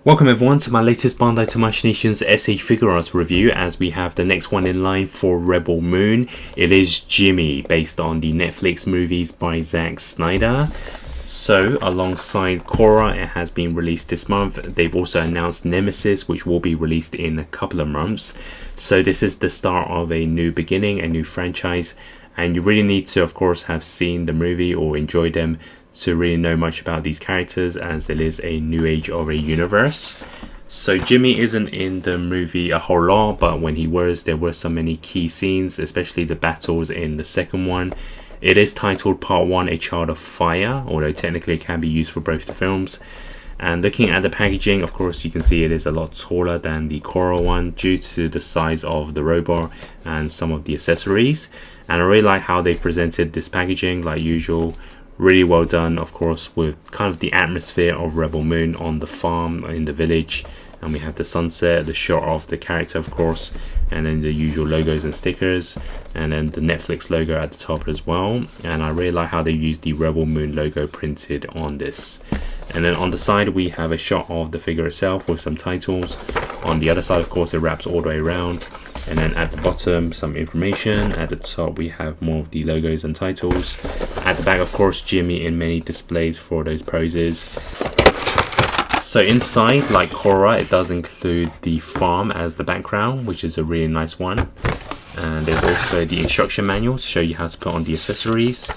Welcome everyone to my latest Bandai Tamashinitions SE Figuarts review, as we have the next one in line for Rebel Moon. It is Jimmy, based on the Netflix movies by Zack Snyder. So alongside Korra, it has been released this month. They've also announced Nemesis, which will be released in a couple of months. So this is the start of a new beginning, a new franchise, and you really need to, of course, have seen the movie or enjoyed them to really know much about these characters, as it is a new age of a universe. So Jimmy isn't in the movie a whole lot, but when he was, there were so many key scenes, especially the battles in the second one. It is titled Part 1, A Child of Fire, although technically it can be used for both the films. And looking at the packaging, of course, you can see it is a lot taller than the Korra one due to the size of the robot and some of the accessories. And I really like how they presented this packaging, like usual. Really well done, of course, with kind of the atmosphere of Rebel Moon on the farm in the village. And we have the sunset, the shot of the character, of course, and then the usual logos and stickers, and then the Netflix logo at the top as well. And I really like how they used the Rebel Moon logo printed on this. And then on the side we have a shot of the figure itself with some titles. On the other side, of course, it wraps all the way around. And then at the bottom, some information. At the top, we have more of the logos and titles. At the back, of course, Jimmy in many displays for those poses. So inside, like Korra, it does include the farm as the background, which is a really nice one. And there's also the instruction manual to show you how to put on the accessories.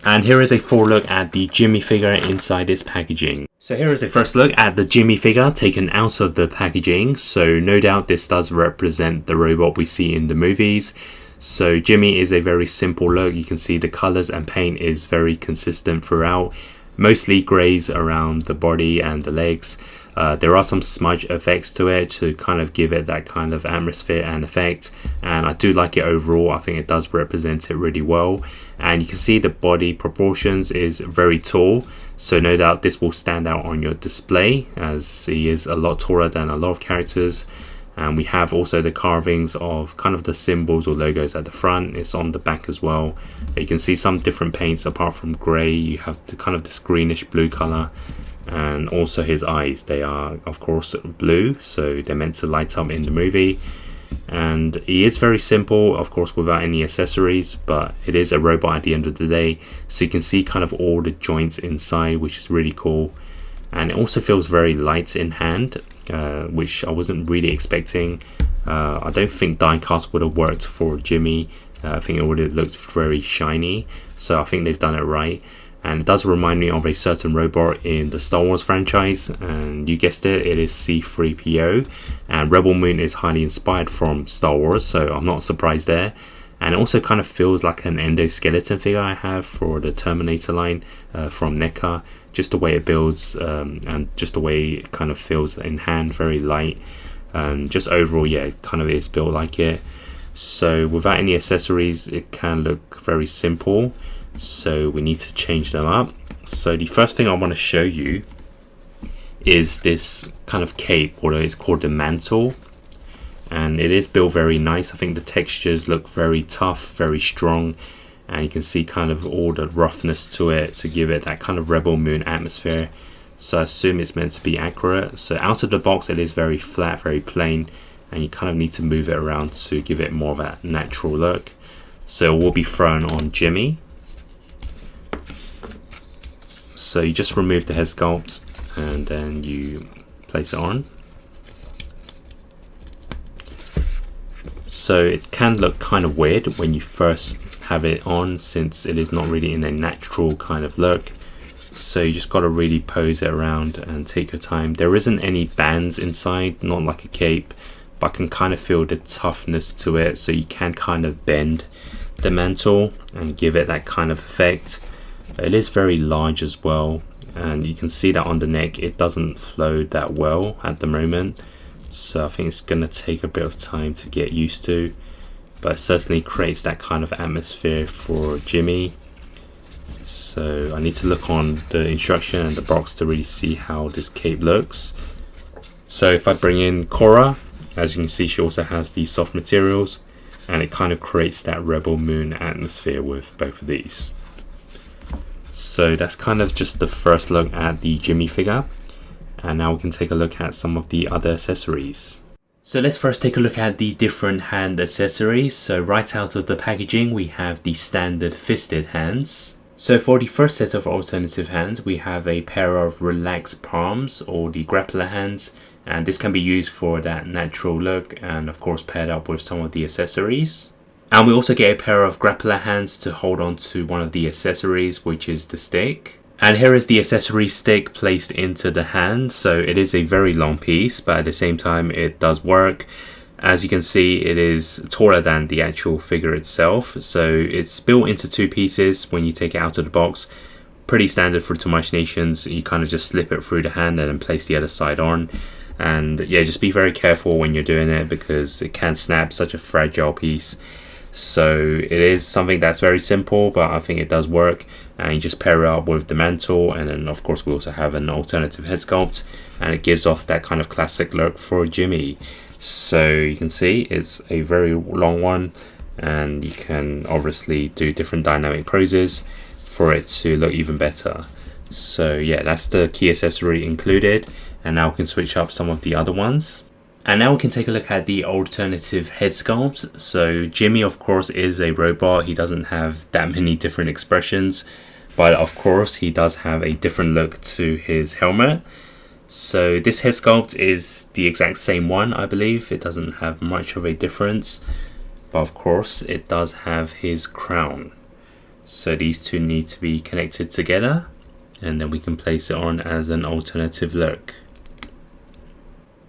And here is a full look at the Jimmy figure inside this packaging. So here is a first look at the Jimmy figure taken out of the packaging. So no doubt this does represent the robot we see in the movies. So Jimmy is a very simple look. You can see the colors and paint is very consistent throughout. Mostly greys around the body and the legs. There are some smudge effects to it to kind of give it that kind of atmosphere and effect, and I do like it overall. I think it does represent it really well, and you can see the body proportions is very tall, so no doubt this will stand out on your display, as he is a lot taller than a lot of characters. And we have also the carvings of kind of the symbols or logos at the front. It's on the back as well. You can see some different paints apart from grey. You have the kind of this greenish blue color, and also his eyes. They are, of course, blue, so they're meant to light up in the movie. And he is very simple, of course, without any accessories, but it is a robot at the end of the day. So you can see kind of all the joints inside, which is really cool. And it also feels very light in hand, which I wasn't really expecting. I don't think diecast would have worked for Jimmy. I think it would have looked very shiny, so I think they've done it right. And it does remind me of a certain robot in the Star Wars franchise, and you guessed it, it is C-3PO. And Rebel Moon is highly inspired from Star Wars, so I'm not surprised there. And it also kind of feels like an endoskeleton figure I have for the Terminator line from NECA. Just the way it builds, and just the way it kind of feels in hand, very light. Just overall, yeah, it kind of is built like it. So without any accessories, it can look very simple. So we need to change them up. So the first thing I want to show you is this kind of cape, although it's called the mantle. And it is built very nice. I think the textures look very tough, very strong. And you can see kind of all the roughness to it to give it that kind of Rebel Moon atmosphere. So I assume it's meant to be accurate. So out of the box, it is very flat, very plain, and you kind of need to move it around to give it more of a natural look. So it will be thrown on Jimmy. So you just remove the Headsculpt and then you place it on. So it can look kind of weird when you first have it on, since it is not really in a natural kind of look. So you just got to really pose it around and take your time. There isn't any bands inside, not like a cape, but I can kind of feel the toughness to it, so you can kind of bend the mantle and give it that kind of effect. It is very large as well, and you can see that on the neck it doesn't flow that well at the moment, so I think it's gonna take a bit of time to get used to. But it certainly creates that kind of atmosphere for Jimmy. So I need to look on the instruction and the box to really see how this cape looks. So if I bring in Korra, as you can see, she also has these soft materials, and it kind of creates that Rebel Moon atmosphere with both of these. So that's kind of just the first look at the Jimmy figure. And now we can take a look at some of the other accessories. So let's first take a look at the different hand accessories. So right out of the packaging, we have the standard fisted hands. So for the first set of alternative hands, we have a pair of relaxed palms, or the grappler hands, and this can be used for that natural look and of course paired up with some of the accessories. And we also get a pair of grappler hands to hold on to one of the accessories, which is the stick. And here is the accessory stick placed into the hand. So it is a very long piece, but at the same time it does work. As you can see, it is taller than the actual figure itself. So it's built into two pieces when you take it out of the box. Pretty standard for 2machinations. You kind of just slip it through the hand and then place the other side on. And yeah, just be very careful when you're doing it because it can snap, such a fragile piece. So it is something that's very simple, but I think it does work. And you just pair it up with the mantle, and then of course we also have an alternative head sculpt, and it gives off that kind of classic look for Jimmy. So you can see it's a very long one, and you can obviously do different dynamic poses for it to look even better. So yeah, that's the key accessory included, and now we can switch up some of the other ones. And now we can take a look at the alternative head sculpt. So Jimmy, of course, is a robot. He doesn't have that many different expressions, but of course he does have a different look to his helmet. So this head sculpt is the exact same one, I believe. It doesn't have much of a difference, but of course it does have his crown. So these two need to be connected together, and then we can place it on as an alternative look.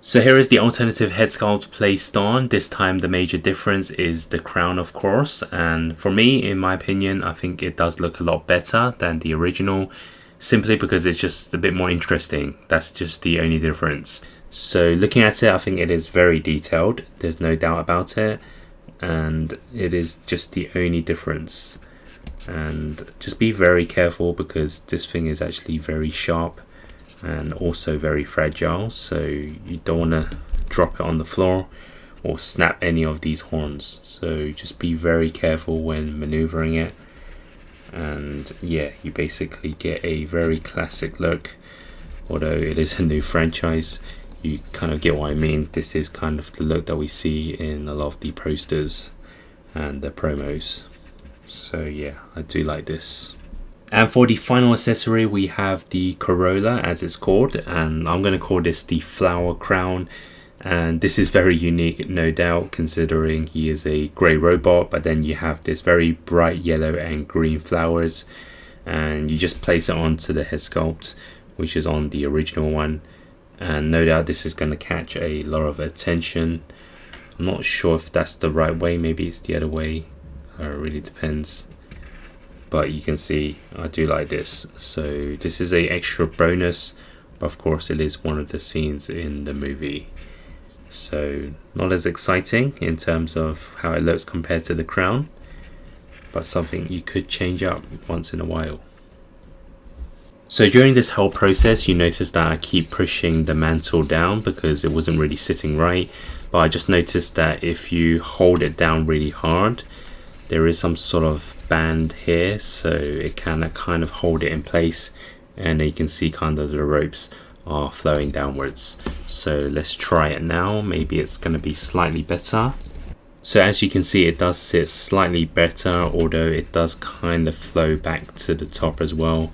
So here is the alternative head sculpt placed on. This time the major difference is the crown, of course, and for me, in my opinion, I think it does look a lot better than the original, simply because it's just a bit more interesting. That's just the only difference. So looking at it, I think it is very detailed, there's no doubt about it, and it is just the only difference. And just be very careful because this thing is actually very sharp and also very fragile, so you don't want to drop it on the floor or snap any of these horns. So just be very careful when maneuvering it, and yeah, you basically get a very classic look. Although it is a new franchise, you kind of get what I mean. This is kind of the look that we see in a lot of the posters and the promos. So yeah, I do like this. And for the final accessory, we have the Corolla, as it's called, and I'm going to call this the flower crown. And this is very unique, no doubt, considering he is a grey robot, but then you have this very bright yellow and green flowers, and you just place it onto the head sculpt, which is on the original one. And no doubt this is going to catch a lot of attention. I'm not sure if that's the right way, maybe it's the other way, it really depends. But you can see I do like this. So this is a extra bonus, but of course it is one of the scenes in the movie. So not as exciting in terms of how it looks compared to the crown, but something you could change up once in a while. So during this whole process, you notice that I keep pushing the mantle down because it wasn't really sitting right. But I just noticed that if you hold it down really hard, there is some sort of band here, so it can kind of hold it in place, and you can see kind of the ropes are flowing downwards. So let's try it now. Maybe it's going to be slightly better. So as you can see, it does sit slightly better, although it does kind of flow back to the top as well.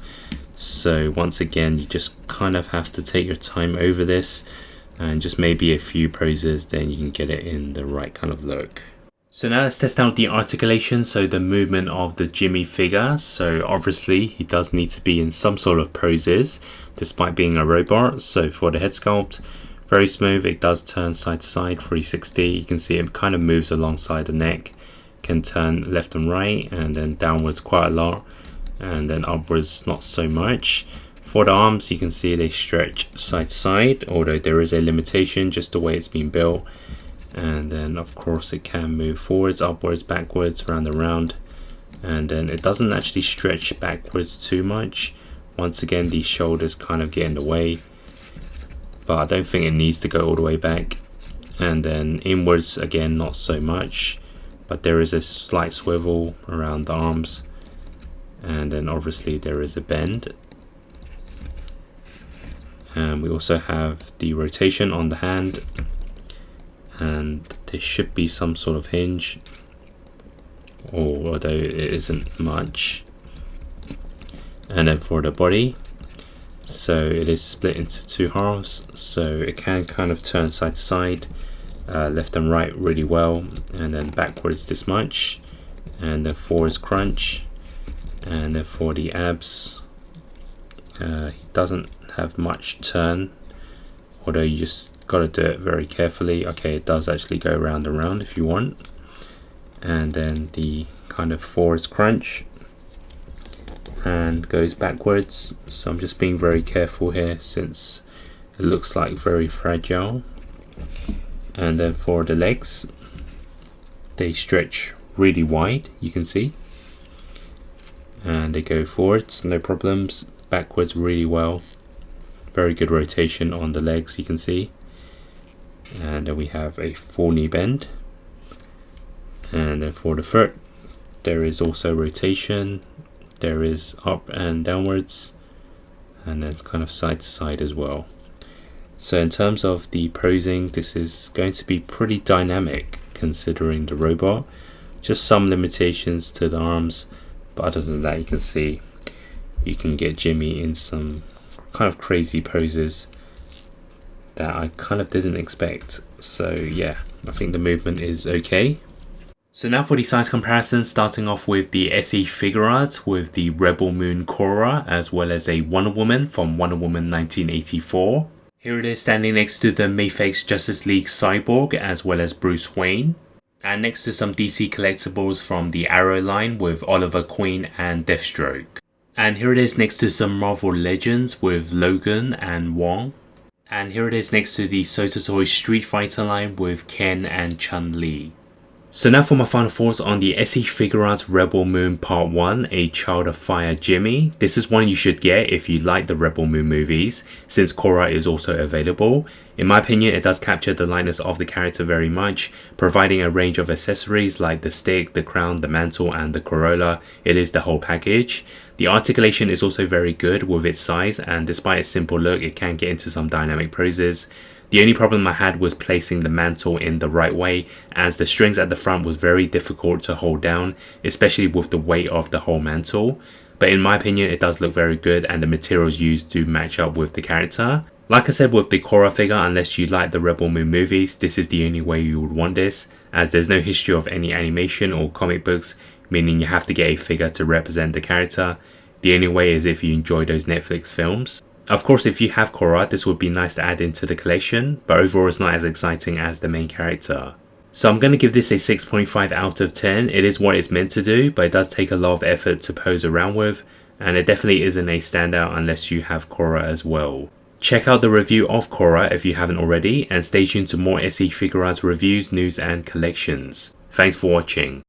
So once again, you just kind of have to take your time over this, and just maybe a few poses, then you can get it in the right kind of look. So now let's test out the articulation, so the movement of the Jimmy figure. So obviously he does need to be in some sort of poses despite being a robot. So for the head sculpt, very smooth, it does turn side to side 360. You can see it kind of moves alongside the neck, can turn left and right, and then downwards quite a lot, and then upwards not so much. For the arms, you can see they stretch side to side, although there is a limitation just the way it's been built. And then of course it can move forwards, upwards, backwards, round and round, and then it doesn't actually stretch backwards too much. Once again, these shoulders kind of get in the way, but I don't think it needs to go all the way back. And then inwards again, not so much, but there is a slight swivel around the arms, and then obviously there is a bend. And we also have the rotation on the hand, and there should be some sort of hinge, although it isn't much. And then for the body, so it is split into two halves, so it can kind of turn side to side, left and right really well, and then backwards this much, and then forwards crunch. And then for the abs, he doesn't have much turn, although you just got to do it very carefully. Okay, it does actually go round and round if you want. And then the kind of forwards crunch and goes backwards, so I'm just being very careful here since it looks like very fragile. And then for the legs, they stretch really wide, you can see, and they go forwards no problems, backwards really well, very good rotation on the legs, you can see. And then we have a full knee bend. And then for the foot, there is also rotation, there is up and downwards, and then it's kind of side to side as well. So in terms of the posing, this is going to be pretty dynamic considering the robot. Just some limitations to the arms, but other than that, you can see you can get Jimmy in some kind of crazy poses that I kind of didn't expect. So yeah, I think the movement is okay. So now for the size comparison, starting off with the SE Figuarts with the Rebel Moon Korra, as well as a Wonder Woman from Wonder Woman 1984. Here it is standing next to the Mayface Justice League Cyborg, as well as Bruce Wayne. And next to some DC collectibles from the Arrow line with Oliver Queen and Deathstroke. And here it is next to some Marvel Legends with Logan and Wong. And here it is next to the Soto Toys Street Fighter line with Ken and Chun-Li. So now for my final thoughts on the SE Figuarts Rebel Moon Part 1, A Child of Fire Jimmy. This is one you should get if you like the Rebel Moon movies, since Korra is also available. In my opinion, it does capture the likeness of the character very much, providing a range of accessories like the stick, the crown, the mantle and the corolla. It is the whole package. The articulation is also very good with its size, and despite its simple look, it can get into some dynamic poses. The only problem I had was placing the mantle in the right way, as the strings at the front was very difficult to hold down, especially with the weight of the whole mantle. But in my opinion, it does look very good and the materials used do match up with the character. Like I said with the Korra figure, unless you like the Rebel Moon movies, this is the only way you would want this, as there's no history of any animation or comic books, meaning you have to get a figure to represent the character. The only way is if you enjoy those Netflix films. Of course, if you have Korra, this would be nice to add into the collection, but overall it's not as exciting as the main character. So I'm going to give this a 6.5 out of 10. It is what it's meant to do, but it does take a lot of effort to pose around with, and it definitely isn't a standout unless you have Korra as well. Check out the review of Korra if you haven't already, and stay tuned to more SE Figuarts reviews, news and collections. Thanks for watching.